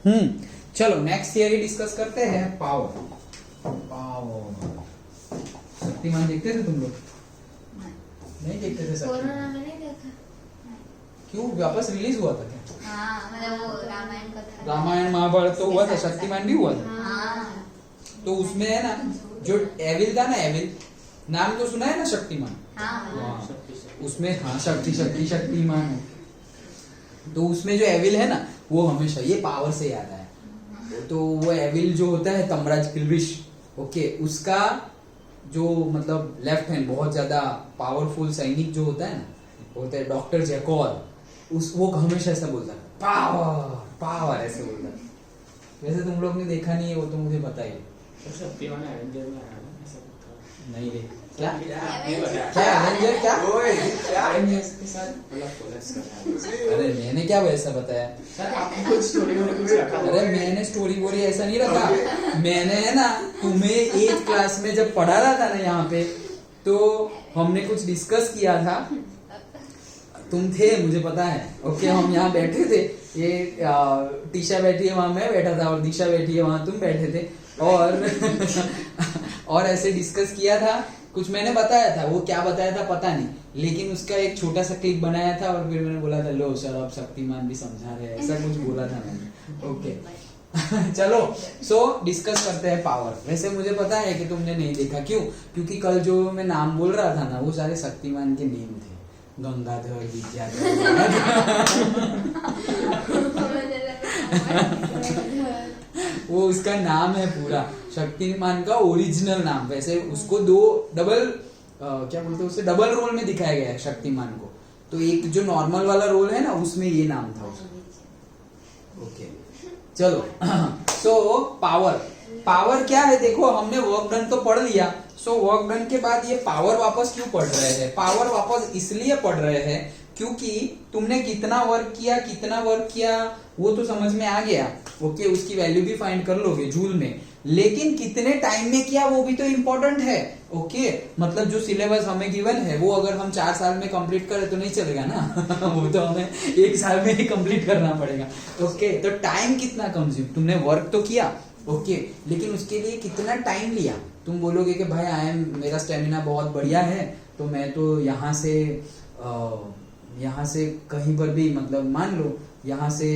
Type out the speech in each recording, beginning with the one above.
चलो next theory discuss करते हैं, पावर। पावर शक्तिमान देखते थे तुम लोग? नहीं देखते थे कोरोना शक्तिमान? में नहीं देखा। क्यों, वापस रिलीज हुआ था क्या? हाँ, मतलब वो रामायण का था। रामायण महाभारत तो हुआ था, शक्तिमान भी हुआ था। हाँ। तो उसमें है ना जो एविल था ना, एविल नाम तो सुना है ना, शक्तिमान। हाँ। उसमें हाँ शक्तिमान है। तो उसमें जो एविल है ना, वो हमेशा ये पावर से याद आया। तो वो एविल जो होता है तमराज किल्विश, ओके, उसका जो मतलब लेफ्ट हैंड बहुत ज्यादा पावरफुल सैनिक जो होता है ना, होता है डॉक्टर जैकॉल, वो हमेशा ऐसा बोलता है, पावर पावर ऐसे बोलता है। वैसे तुम लोग ने देखा नहीं है वो, तो मुझे पता ही है। शक्तिमान एवेंजर में आया ना, ऐसा कुछ था। नहीं रे, क्या क्या एवेंजर क्या? एवेंजर्स के साथ मतलब कोलैप्स कर रहा है। अरे मैंने क्या वैसा बताया? सर आपने कुछ स्टोरी में कुछ रखा अरे मैंने स्टोरी बोरी ऐसा नहीं रखा। मैंने है ना तुम्हें 8th क्लास में जब पढ़ा रहा था ना यहाँ पे, तो हमने कुछ डिस्कस किया था। तुम थे, मुझे पता है, ओके। हम यहाँ बैठे थे, ये टीशा बैठी है वहां, मैं बैठा था, और दिशा बैठी है वहां, तुम बैठे थे, और ऐसे डिस्कस किया था। कुछ मैंने बताया था, वो क्या बताया था पता नहीं, लेकिन उसका एक छोटा सा क्लिप बनाया था, और फिर मैंने बोला था लो सर अब शक्तिमान भी समझा रहे हैं, ऐसा कुछ बोला था मैंने, ओके। चलो सो डिस्कस करते हैं पावर। वैसे मुझे पता है कि तुमने नहीं देखा, क्यों? क्योंकि कल जो मैं नाम बोल रहा था ना, वो सारे शक्तिमान के नेम थे, गंगाधर, विद्याधर। वो उसका नाम है पूरा, शक्तिमान का ओरिजिनल नाम। वैसे उसको दो डबल क्या बोलते हैं, उसे डबल रोल में दिखाया गया है शक्तिमान को। तो एक जो नॉर्मल वाला रोल है ना, उसमें ये नाम था उसका, ओके। चलो सो पावर क्या है? देखो हमने वर्क डन तो पढ़ लिया। सो वर्क डन के बाद ये पावर वापस क्यों पढ़ रहे हैं? पावर वापस इसलिए पढ़ रहे हैं क्योंकि तुमने कितना वर्क किया वो तो समझ में आ गया, ओके, उसकी वैल्यू भी फाइंड कर लोगे जूल में, लेकिन कितने टाइम में किया वो भी तो इम्पोर्टेंट है, ओके। मतलब जो सिलेबस हमें गिवन है वो अगर हम 4 साल में कंप्लीट करें तो नहीं चलेगा ना। वो तो हमें 1 साल में ही कंप्लीट करना पड़ेगा, ओके। तो टाइम कितना कंज्यूम, तुमने वर्क तो किया, ओके, लेकिन उसके लिए कितना टाइम लिया? तुम बोलोगे कि भाई मेरा स्टेमिना बहुत बढ़िया है, तो मैं तो यहाँ से कहीं पर भी, मतलब मान लो यहाँ से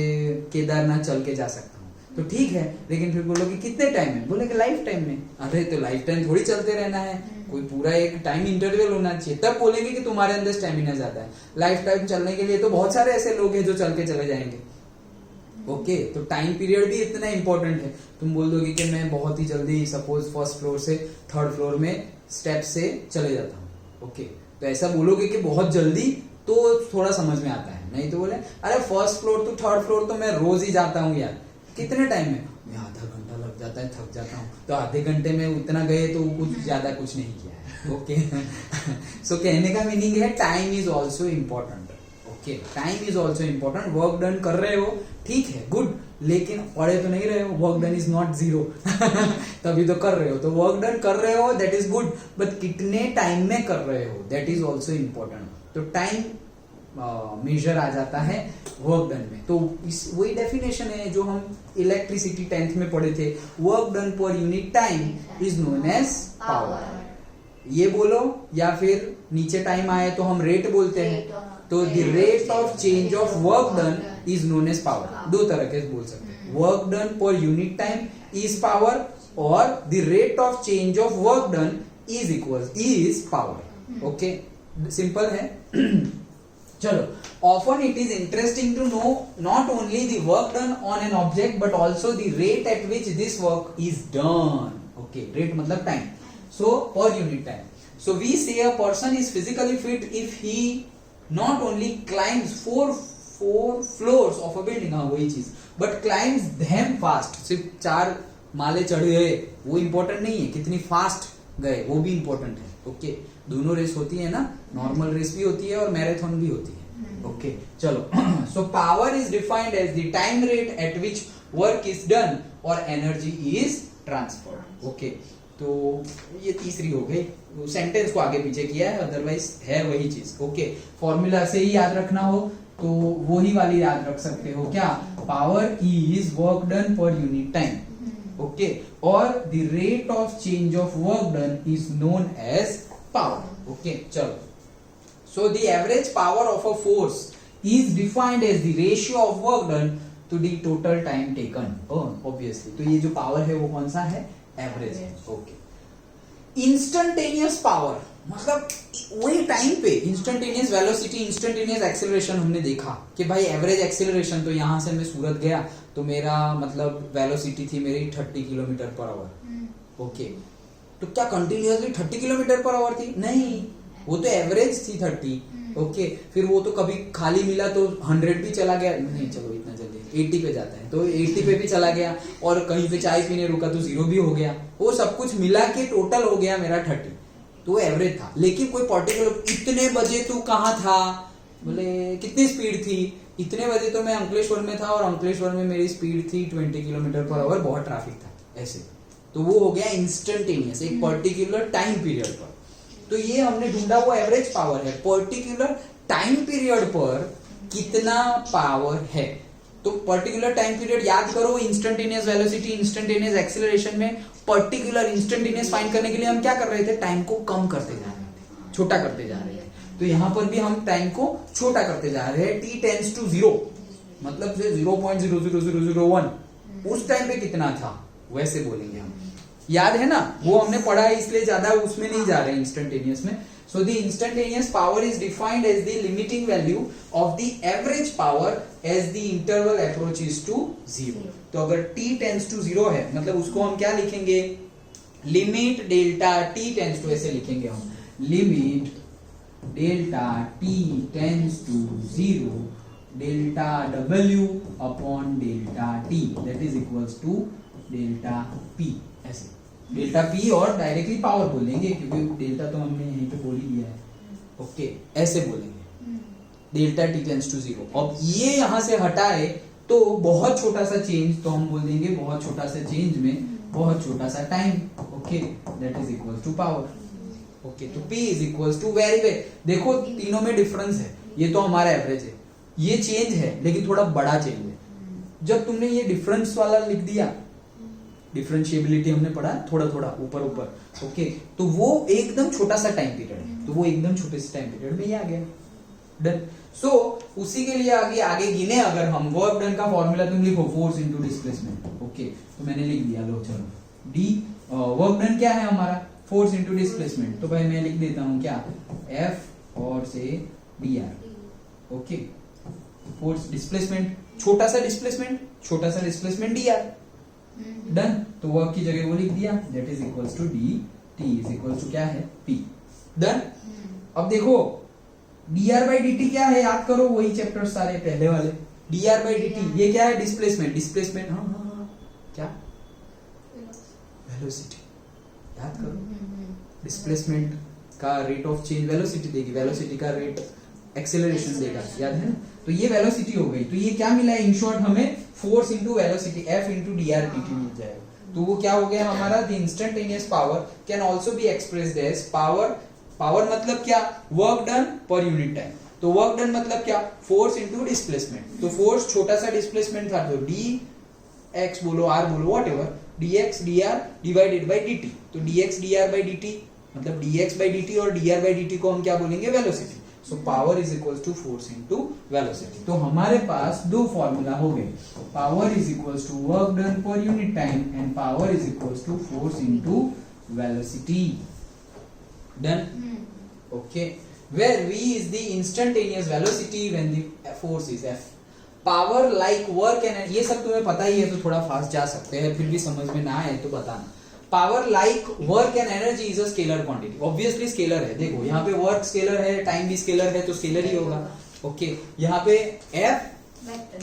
केदारनाथ चल के जा सकता हूँ, तो ठीक है, लेकिन फिर बोलोगे कितने टाइम में? बोलेगे लाइफ टाइम में। अरे तो लाइफ टाइम थोड़ी चलते रहना है, कोई पूरा एक टाइम इंटरवल होना चाहिए, तब बोलेंगे कि तुम्हारे अंदर स्टेमिना ज्यादा है। लाइफ टाइम चलने के लिए तो बहुत सारे ऐसे लोग हैं जो चल के चले जाएंगे, ओके। तो टाइम पीरियड भी इतना इंपॉर्टेंट है। तुम बोल दोगे कि मैं बहुत ही जल्दी सपोज फर्स्ट फ्लोर से 3rd फ्लोर में स्टेप से चले जाता हूँ, ओके, तो ऐसा बोलोगे कि बहुत जल्दी, तो थोड़ा समझ में आता है। नहीं तो बोले अरे first floor to 3rd floor तो मैं रोज ही जाता हूँ यार, कितने टाइम में? मैं आधा घंटा लग जाता है, थक जाता हूँ। तो आधे घंटे में उतना गए तो कुछ ज्यादा कुछ नहीं किया है, ओके। सो कहने का मीनिंग है time is also important, okay, time is also important. Work done कर रहे हो, ठीक है, गुड, लेकिन पढ़े तो नहीं रहे हो, वर्क डन इज नॉट 0। तभी तो कर रहे हो, तो वर्क डन कर रहे हो, दैट इज गुड, बट कितने टाइम में कर रहे हो, दैट इज ऑल्सो इम्पोर्टेंट। तो टाइम मेजर आ जाता है वर्क डन में। तो वही डेफिनेशन है जो हम इलेक्ट्रिसिटी 10th में पढ़े थे, work done per unit time is known as power. ये बोलो, या फिर नीचे टाइम आए तो हम रेट बोलते हैं, तो the rate of change of work done is known as power. 2 तरह के बोल सकते हैं, work done per unit time is power, और the rate of change of work done is power, okay, simple है। चलो, often it is interesting to know not only the work done on an object but also the rate at which this work is done, okay, rate मतलब time, so per unit time. So we say a person is physically fit if he not only climbs four floors of a building, हाँ वही चीज, but climbs them fast, सिर्फ 4 माले चढ़े गए वो important नहीं है, कितनी फास्ट गए वो भी इम्पोर्टेंट है, ओके। दोनों रेस होती है ना, नॉर्मल रेस भी होती है और मैराथन भी होती है, ओके। चलो, so power is defined as the time rate at which work is done और एनर्जी इज ट्रांसफर्ड, ओके। तो ये तीसरी हो गई, सेंटेंस को आगे पीछे किया है, अदरवाइज है वही चीज, ओके। फॉर्मूला से ही याद रखना हो तो वही वाली याद रख सकते हो, क्या? Power is work done per unit time, okay, और the rate of change of work done is known as power, okay. चलो, so the average power of a force is defined as the ratio of work done to the total time taken, obviously. तो ये जो power है वो कौन सा है, average है, ओके। इंस्टेंटेनियस पावर मतलब वही टाइम पे इंस्टेंटेनियस वेलोसिटी, इंस्टेंटेनियस एक्सेलरेशन हमने देखा कि भाई एवरेज एक्सेलरेशन, तो यहां से मैं सूरत गया तो मेरा मतलब वेलोसिटी थी मेरी 30 किलोमीटर पर आवर, ओके। तो क्या कंटिन्यूअसली 30 किलोमीटर पर आवर थी? नहीं, वो तो एवरेज थी 30, ओके। फिर वो तो कभी खाली मिला तो 100 भी चला गया, नहीं चलो इतना जल्दी 80 पे जाता है तो 80 पे भी चला गया, और कहीं पे चाय पीने रुका तो 0 भी हो गया। वो सब कुछ मिला के टोटल हो गया मेरा 30, तो एवरेज था। लेकिन कोई पर्टिकुलर इतने बजे तू कहाँ था, बोले कितनी स्पीड थी, इतने बजे तो मैं अंकलेश्वर में था और अंकलेश्वर में मेरी स्पीड थी 20 किलोमीटर पर आवर, बहुत ट्रैफिक था, ऐसे। तो वो हो गया इंस्टेंटेनियस, एक पर्टिकुलर टाइम पीरियड पर। तो ये हमने ढूंढा वो एवरेज पावर है, पर्टिकुलर टाइम पीरियड पर कितना पावर है। तो पर्टिकुलर टाइम पीरियड याद करो, इंस्टेंटेनियस वेलोसिटी, इंस्टेंटेनियस एक्सेलरेशन में पर्टिकुलर इंस्टेंटेनियस फाइंड करने के लिए हम क्या कर रहे थे, टाइम को कम करते जा रहे थे, छोटा करते जा रहे थे। तो यहां पर भी हम टाइम को छोटा करते जा रहे हैं, t टेंड्स टू 0, मतलब से 0.00001 उस टाइम पे कितना था वैसे बोलेंगे हम, याद है ना, वो हमने पढ़ा है, इसलिए ज्यादा उसमें नहीं जा रहे इंस्टेंटेनियस में। So the instantaneous power is defined as the limiting value of the average power as the interval approaches to 0. तो अगर t tends to 0 है, मतलब उसको हम क्या लिखेंगे, limit delta t tends to, ऐसे लिखेंगे हम, limit delta t tends to 0 delta w upon delta t that is equals to delta p, ऐसे डेल्टा पी और डायरेक्टली पावर बोलेंगे क्योंकि डेल्टा तो हमने यहीं पे बोल ही दिया है, ओके, ऐसे बोलेंगे डेल्टा टी टेंड्स टू 0। अब ये यहां से हटाए तो बहुत छोटा सा चेंज, तो हम बोल देंगे बहुत छोटा सा चेंज में बहुत छोटा सा time, okay, that is equals to power, okay. तो P is equals to very very, देखो तीनों में डिफरेंस है, ये तो हमारा एवरेज है, ये चेंज है लेकिन थोड़ा बड़ा चेंज है। जब तुमने ये डिफरेंस वाला लिख दिया, डिफरेंशिएबिलिटी हमने पढ़ा थोड़ा थोड़ा ऊपर ऊपर, ओके, तो वो एकदम छोटा सा टाइम पीरियड है, तो वो एकदम छोटे से टाइम पीरियड में ये आ गया, डन। सो उसी के लिए आगे गिने अगर हम, वर्क डन का फॉर्मूला तुम लिखो, फोर्स इनटू डिस्प्लेसमेंट, ओके, तो मैंने लिख दिया, लो चलो, डी वर्क डन क्या है हमारा, फोर्स इनटू डिस्प्लेसमेंट, तो भाई मैं लिख देता हूं क्या, एफ और से dr, ओके, फोर्स डिस्प्लेसमेंट, छोटा सा डिस्प्लेसमेंट dr, डन। तो वर्क की जगह वो लिख दिया, that is equals to D, T is equals to क्या है, पी, डन। अब देखो dr बाई dt क्या है, याद करो, वही चैप्टर सारे पहले वाले, dr बाई dt ये क्या है, डिस्प्लेसमेंट, हाँ, क्या, वेलोसिटी, याद करो, डिस्प्लेसमेंट का रेट ऑफ चेंज वेलोसिटी देगी, वेलोसिटी का रेट एक्सेलरेशन देगा, याद है ना। तो ये वेलोसिटी हो गई, तो ये क्या मिला है, इन शॉर्ट हमें force into velocity, F into dr dt मिल जाएगा। तो वो क्या हो गया हमारा, the instantaneous power can also be expressed as power मतलब क्या, work done per unit time. तो वर्क डन मतलब क्या, फोर्स इनटू डिस्प्लेसमेंट। तो फोर्स छोटा सा डिस्प्लेसमेंट था, तो डी एक्स बोलो, आर बोलो, whatever, dx dr divided by dt। तो dx dr बाय dt मतलब dx बाय dt और dr बाय dt को हम क्या बोलेंगे, velocity. So power is equals to force into velocity. तो हमारे पास दो फॉर्मूला हो गए, power is equals to work done per unit time and power is equals to force into velocity, done, okay. Where v is the instantaneous velocity when the force is f. Power like work and, ये सब तुम्हें पता ही है, तो थोड़ा fast जा सकते हैं, फिर भी समझ में ना आए तो बताना। Power like work and energy is a scalar quantity, obviously scalar है, देखो यहाँ पे वर्क स्केलर है, टाइम भी स्केलर है, तो स्केलर ही होगा, ओके। यहाँ पे एफ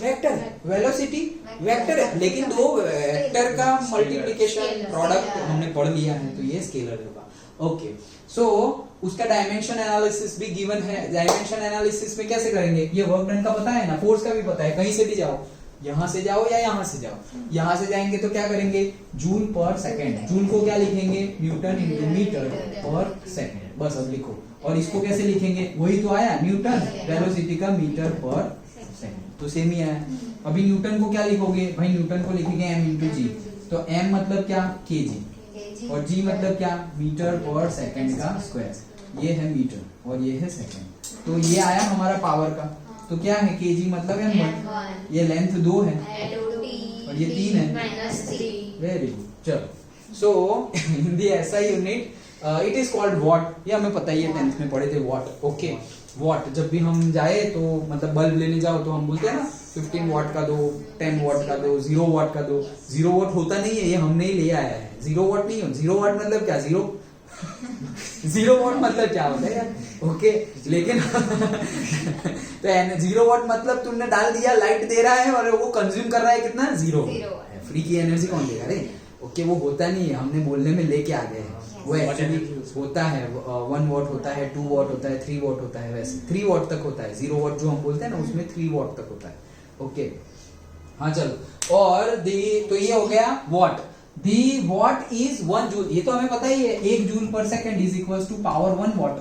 वेक्टर है, वेलोसिटी वेक्टर है, लेकिन दो वेक्टर का मल्टीप्लिकेशन प्रोडक्ट हमने पढ़ लिया है, तो ये स्केलर होगा, ओके। सो उसका डायमेंशन एनालिसिस भी गिवन है। डायमेंशन एनालिसिस में कैसे करेंगे, ये वर्क डन का पता है ना, फोर्स का भी पता है, कहीं से भी जाओ, यहां से जाओ या यहां से जाओ, यहां से जाएंगे तो क्या करेंगे, जूल पर सेकंड, जूल को क्या लिखेंगे, न्यूटन इनटू मीटर पर सेकंड, बस अब लिखो। और इसको कैसे लिखेंगे, वही तो आया न्यूटन, वेलोसिटी का मीटर पर सेकंड, तो सेम ही आया। अभी न्यूटन को क्या लिखोगे भाई, न्यूटन को लिखेंगे m इंटू जी, तो m मतलब क्या kg और g मतलब क्या मीटर पर सेकंड का स्क्वायर। ये है मीटर और ये है सेकंड, तो ये आया हमारा पावर का। तो क्या है kg मतलब m1, ये लेंथ 2 है और ये 3 है। वेरी गुड, चलो। So in the SI unit it is called watt, ये हमें पता ही है, 10th में पढ़े थे वॉट। ओके, वॉट जब भी हम जाए तो मतलब बल्ब लेने जाओ तो हम बोलते हैं ना 15 वॉट का दो, 10 वॉट का दो, 0 वॉट का दो। 0 वॉट होता नहीं है, ये हमने ही ले आया है। 0 वॉट नहीं हो, 0 वॉट मतलब क्या, 0 वॉट मतलब क्या होता है यार। ओके, लेकिन तो 0 वॉट मतलब तुमने डाल दिया, लाइट दे रहा है और वो कंज्यूम कर रहा है कितना, 0। फ्री की एनर्जी कौन देगा रे। ओके, वो होता नहीं है, हमने बोलने में लेके आ गए हैं। वो एक्चुअली होता है 1 वॉट होता है, 2 वॉट होता है, 3 वॉट होता है, वैसे 3 वॉट तक होता है। 0 वॉट जो हम बोलते हैं ना उसमें 3 वॉट तक होता है। ओके, हाँ चलो। और तो ये हो गया watt. The watt is 1 joule, ये तो हमें पता ही है। 1 joule per second is equal to power 1 watt.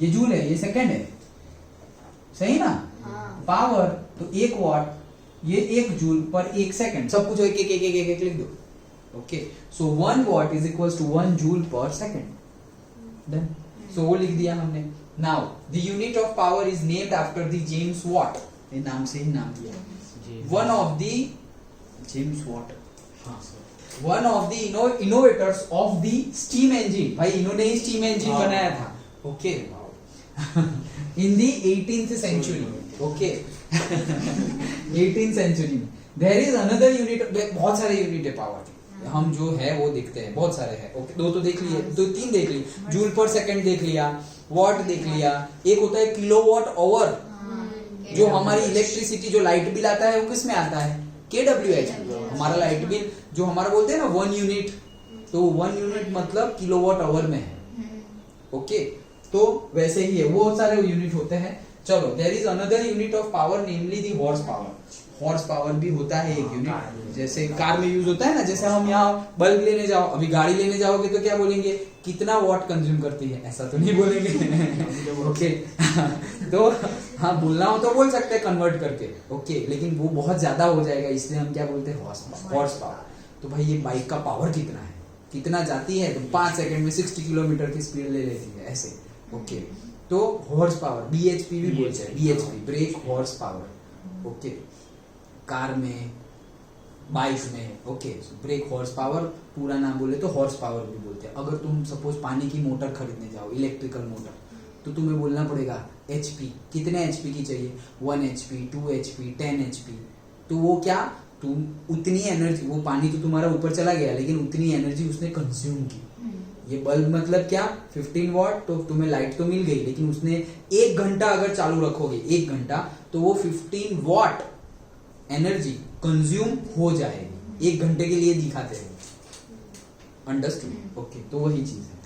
ये जूल है, ये सेकंड है, सही ना। पावर तो 1 वॉट, ये 1 जूल पर 1 सेकंड, सब कुछ एक एक एक एक लिख दो। Okay, so 1 watt is equal to 1 joule per second. Done, so वो लिख दिया हमने। Now the unit of power is named after the James Watt, ये नाम से ही नाम दिया। One of the James Watt, one of the innovators of the steam engine. भाई इन्होंने ही स्टीम इंजन बनाया था। Okay, in the 18th century. Okay, 18th century में देयर इज अनदर यूनिट, बहुत सारे यूनिट है पावर के, हम जो है वो देखते हैं, बहुत सारे हैं। ओके, 2 तो देख लिए, 2-3 देख लिए, जूल पर सेकंड देख लिया, वॉट देख लिया, एक होता है किलोवाट आवर, जो हमारी इलेक्ट्रिसिटी जो लाइट बिल आता है वो किस में आता है, KWH। हमारा लाइट बिल जो हमारा बोलते हैं ना 1 यूनिट, तो 1 यूनिट मतलब किलोवाट आवर में है। ओके, तो वैसे ही है, वो सारे यूनिट होते हैं। चलो, there is another unit of power namely the horse power. Horse power भी होता है एक यूनिट, जैसे कार में यूज होता है ना। जैसे हम यहाँ बल्ब लेने जाओ, अभी गाड़ी लेने जाओगे तो क्या बोलेंगे, कितना वॉट कंज्यूम करती है, ऐसा तो नहीं बोलेंगे। ओके, तो हाँ बोलना हो तो बोल सकते हैं कन्वर्ट करके। ओके, लेकिन वो बहुत ज्यादा हो जाएगा, इसलिए हम क्या बोलते हैं, हॉर्स पावर। तो भाई ये बाइक का पावर कितना है, कितना जाती है, तो 5 सेकंड में 60 किलोमीटर की स्पीड ले लेती है ऐसे। ओके, तो हॉर्स पावर, BHP भी बोलते हैं, BHP break horse power. Okay, car में, बाइक में। ओके, ब्रेक हॉर्स पावर, पूरा नाम बोले तो हॉर्स पावर भी बोलते हैं। अगर तुम सपोज पानी की मोटर खरीदने जाओ, इलेक्ट्रिकल मोटर, तो तुम्हें बोलना पड़ेगा HP, कितने HP की चाहिए, 1 HP, 2 HP, 10 HP। तो वो क्या, तुम उतनी एनर्जी, वो पानी तो तुम्हारा ऊपर चला गया लेकिन उतनी एनर्जी उसने कंज्यूम की। ये बल्ब मतलब क्या, 15 वॉट, तो तुम्हें लाइट तो मिल गई, लेकिन उसने 1 घंटा अगर चालू रखोगे, 1 घंटा, तो वो 15 वॉट एनर्जी कंज्यूम हो जाएगी। 1 घंटे के लिए दिखाते हैं। अंडरस्टूड। ओके, तो वही चीज है।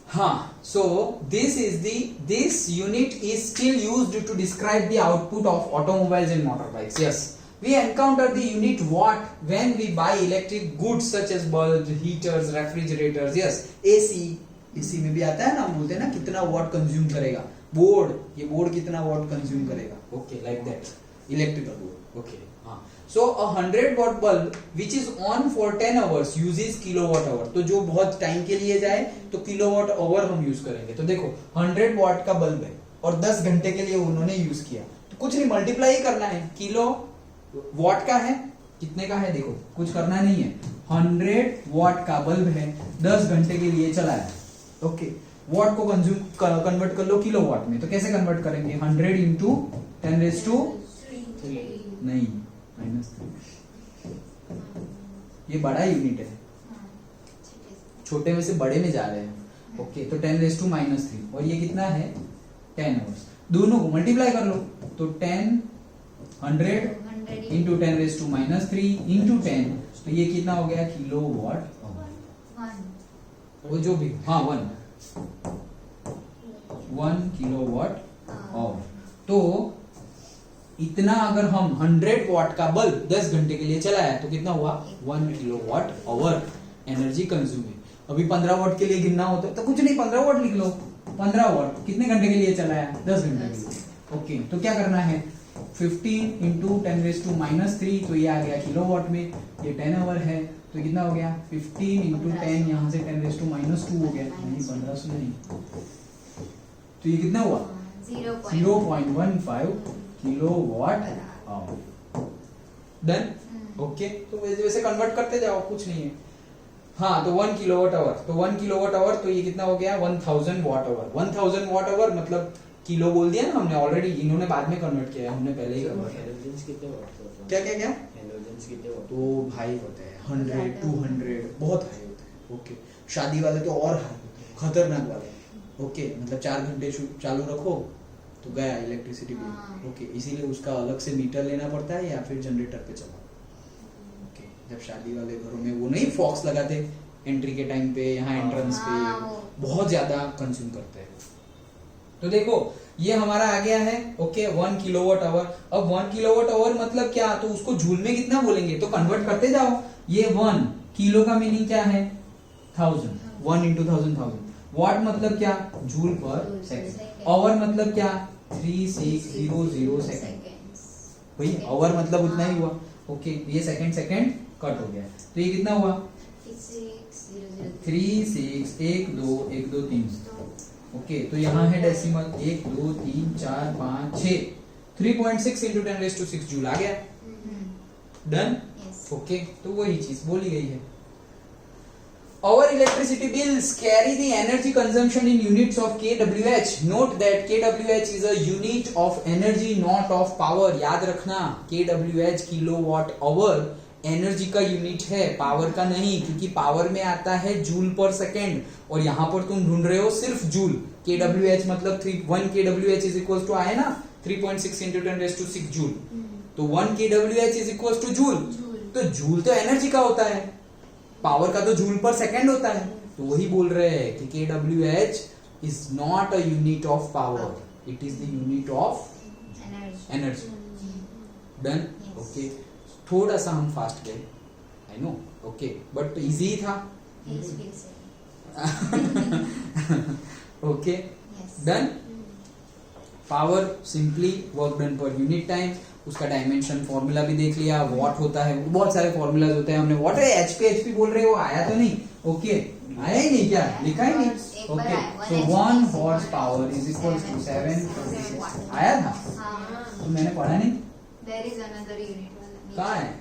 हाँ, so this unit is still used to describe the output of automobiles and motor bikes. Yes, we encounter the unit watt when we buy electric goods such as bulbs, heaters, refrigerators. Yes, AC में भी आता है ना, हम बोलते हैं ना कितना वॉट कंज्यूम करेगा। बोर्ड, ये बोर्ड कितना वॉट कंज्यूम करेगा। Okay, like that, electrical board. Okay, हाँ, सो a 100 watt bulb which is on for 10 hours uses kilowatt hour। तो जो बहुत टाइम के लिए जाए तो किलोवाट आवर हम यूज करेंगे। तो देखो 100 वॉट का बल्ब है और 10 घंटे के लिए उन्होंने यूज किया, तो कुछ नहीं, मल्टीप्लाई करना है। किलो वॉट का है, कितने का है, देखो कुछ करना नहीं है। 100 वॉट का बल्ब है, 10 घंटे के लिए चला है। ओके, वॉट को कंज्यूम कन्वर्ट कर लो किलो वॉट में, तो कैसे कन्वर्ट करेंगे, 100 इंटू 10⁻³ नहीं, -3। ये बड़ा यूनिट है, छोटे में से बड़े में जा रहे हैं। ओके, तो 10⁻³ और ये कितना है, 10 आवर्स। दोनों को मल्टीप्लाई कर लो, तो 100 इंटू 10⁻³ इंटू 10, तो ये कितना हो गया, किलोवाट आवर। वो जो भी, हाँ, 1 किलोवाट आवर। तो इतना अगर हम 100 वॉट का बल्ब 10 घंटे के लिए चलाया तो कितना हुआ, 1 किलोवाट आवर एनर्जी कंज्यूम है। अभी 15 वॉट के लिए गिनना होता है तो कुछ नहीं, 15 वॉट लिख लो। 15 वॉट कितने घंटे के लिए चलाया, 10 घंटे के लिए। ओके तो क्या करना है 15 इंटू 10⁻³ तो ये आ गया किलोवाट में, ये 10 आवर है तो कितना हो गया 15 इंटू 10 यहाँ से 10⁻² हो गया, नहीं 1500 नहीं, तो ये कितना हुआ 0.15 किलोवाट आवर। डन। ओके तो वैसे कन्वर्ट करते जाओ, कुछ नहीं है। हाँ तो 1 किलोवाट आवर, तो 1 किलोवाट आवर तो ये कितना हो गया 1000 वाट आवर। 1000 वाट आवर मतलब किलो बोल दिया ना हमने ऑलरेडी, इन्होंने बाद में कन्वर्ट किया है, हमने पहले ही कन्वर्ट किया। हेलोजेंस कितने वाट होते हैं? क्या क्या क्या हेलोजेंस कितने वाट? तो भाई होते हैं 100 200 बहुत हाई होते हैं। ओके शादी वाले तो और हाई होते हैं, खतरनाक वाले। ओके मतलब 4 घंटे चालू रखो तो गया इलेक्ट्रिसिटी बिल। ओके इसीलिए उसका अलग से मीटर लेना पड़ता है या फिर जनरेटर पे चलाओ। ओके जब शादी वाले घरों में वो नहीं फॉक्स लगाते एंट्री के टाइम पे, यहाँ एंट्रेंस पे बहुत ज्यादा कंज्यूम करते हैं। तो देखो ये हमारा आ गया है ओके 1 किलोवाट आवर। अब 1 किलोवाट आवर मतलब क्या, तो उसको जूल में कितना बोलेंगे तो कन्वर्ट करते जाओ। ये 1 किलो का मीनिंग क्या है 1000, 1 इंटू 1000। वाट मतलब क्या जूल पर सेकेंड। आवर मतलब क्या 3600 सेकेंड। भाई आवर मतलब उतना ही हुआ। ओके ये सेकेंड कट हो गया, तो ये कितना हुआ 3612 ओके तो यहाँ है डेसिमल 1 2 3 4 5 6 3.6 इंटू 10⁻⁶ जूल आ गया। डन। ओके तो वही चीज बोली गई है। Our electricity bills carry the energy consumption in units of kWh. Note that kWh is a unit of energy, not of power. याद रखना kWh किलोवाट आवर एनर्जी का यूनिट है, पावर का नहीं, क्योंकि पावर में आता है जूल पर सेकेंड और यहाँ पर तुम ढूंढ रहे हो सिर्फ जूल। kWh मतलब 1 kWh इज इक्वल टू आए ना 3.6 इंटू 10⁻⁶ जूल, तो 1 kWh is equal two joule. तो जूल तो एनर्जी का होता है, पावर का तो जूल पर सेकेंड होता है। तो वही बोल रहे हैं कि kWh is not a unit of power, it is the unit of energy. Done. Okay थोड़ा सा हम फास्ट गए I know, okay but easy था। Okay done. Power simply work done per unit time, उसका डायमेंशन फॉर्मूला भी देख लिया, what होता है, बहुत सारे फॉर्मूलाज होते हैं। हमने वॉट है एचपी बोल रहे हो, आया तो नहीं। ओके आया ही नहीं क्या, लिखा ही नहीं। Okay so 1 horse power is equal to 746 आया था तो मैंने पढ़ा नहीं। कहाँ है,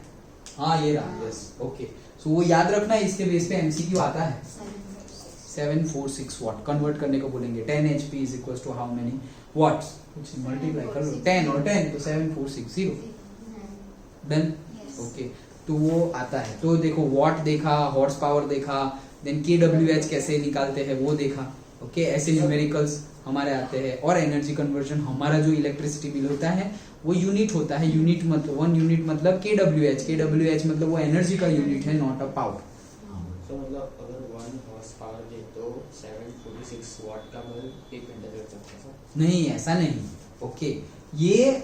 हाँ ये रहा। यस ओके सो वो याद रखना, इसके बेस पे एमसीक्यू आता है। 746 वाट कन्वर्ट करने को बोलेंगे। 10 HP is equal to how many watts, कुछ मल्टीप्लाई कर लो 10 और 10 तो 7460। डन। ओके तो वो आता है। तो देखो वॉट देखा, हॉर्स पावर देखा, देन kWh कैसे निकालते हैं वो देखा। ओके ऐसे न्यूमेरिकल्स हमारे आते हैं। और एनर्जी कन्वर्जन हमारा जो इलेक्ट्रिसिटी बिल होता है वो यूनिट होता है। यूनिट मतलब 1 यूनिट मतलब kWh मतलब वो एनर्जी का यूनिट है, नॉट अ पावर। तो मतलब अगर 1 हॉर्स पावर दे तो 746 वाट का बल्ब 1 घंटे चल सकता है? नहीं ऐसा नहीं। ओके ये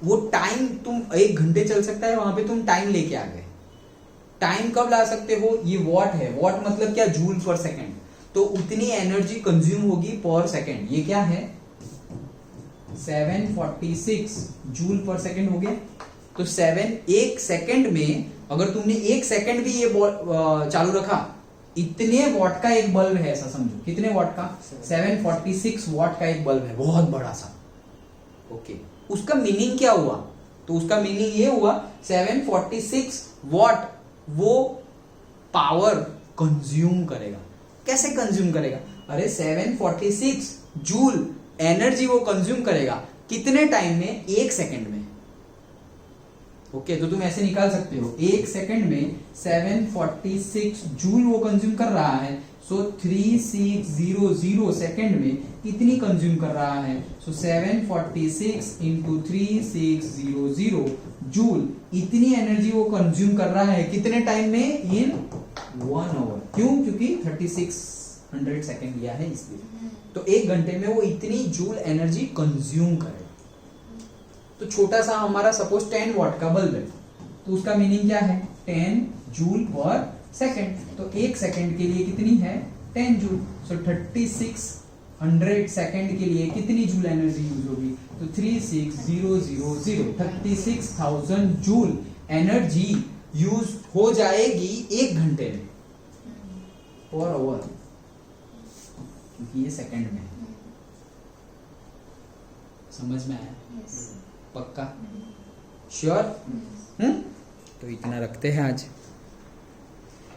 वो टाइम तुम 1 घंटे चल सकता है, वहां पे तुम टाइम लेके आ गए। टाइम कब ला सकते हो, ये वॉट है। वॉट मतलब क्या जूल पर सेकेंड, तो उतनी एनर्जी कंज्यूम होगी पर सेकेंड। ये क्या है 746 जूल पर सेकेंड हो गया। तो 1 सेकेंड में अगर तुमने 1 सेकेंड भी ये चालू रखा, इतने वॉट का एक बल्ब है, ऐसा समझो। कितने वॉट का 746 वॉट का एक बल्ब है, बहुत बड़ा सा। ओके उसका मीनिंग क्या हुआ, तो उसका मीनिंग ये हुआ 746 वॉट वो पावर कंज्यूम करेगा। कैसे कंज्यूम करेगा, अरे 746 जूल एनर्जी वो कंज्यूम करेगा कितने टाइम में, 1 सेकेंड में। ओके तो तुम ऐसे निकाल सकते हो 1 सेकेंड में 746 जूल वो कंज्यूम कर रहा है। सो 3600 सेकेंड में कितनी कंज्यूम कर रहा है, सो 746 इंटू 3600 जूल इतनी एनर्जी वो कंज्यूम कर रहा है कितने टाइम में, इन 1 आवर। क्यों, क्योंकि 3600 सेकेंड लिया है इसलिए। तो 1 घंटे में वो इतनी जूल एनर्जी कंज्यूम करेगा। तो छोटा सा हमारा सपोज 10 वॉट का बल्ब है, तो उसका मीनिंग क्या है 10 जूल पर सेकेंड। तो 1 सेकेंड के लिए कितनी है 10 जूल। सो 3600 सेकेंड के लिए कितनी जूल एनर्जी यूज होगी, तो 36000 36,000 जूल एनर्जी यूज हो जाएगी 1 घंटे में पर आवर, क्योंकि ये सेकंड में है। समझ में आया? यस। पक्का? श्योर? तो इतना रखते हैं आज।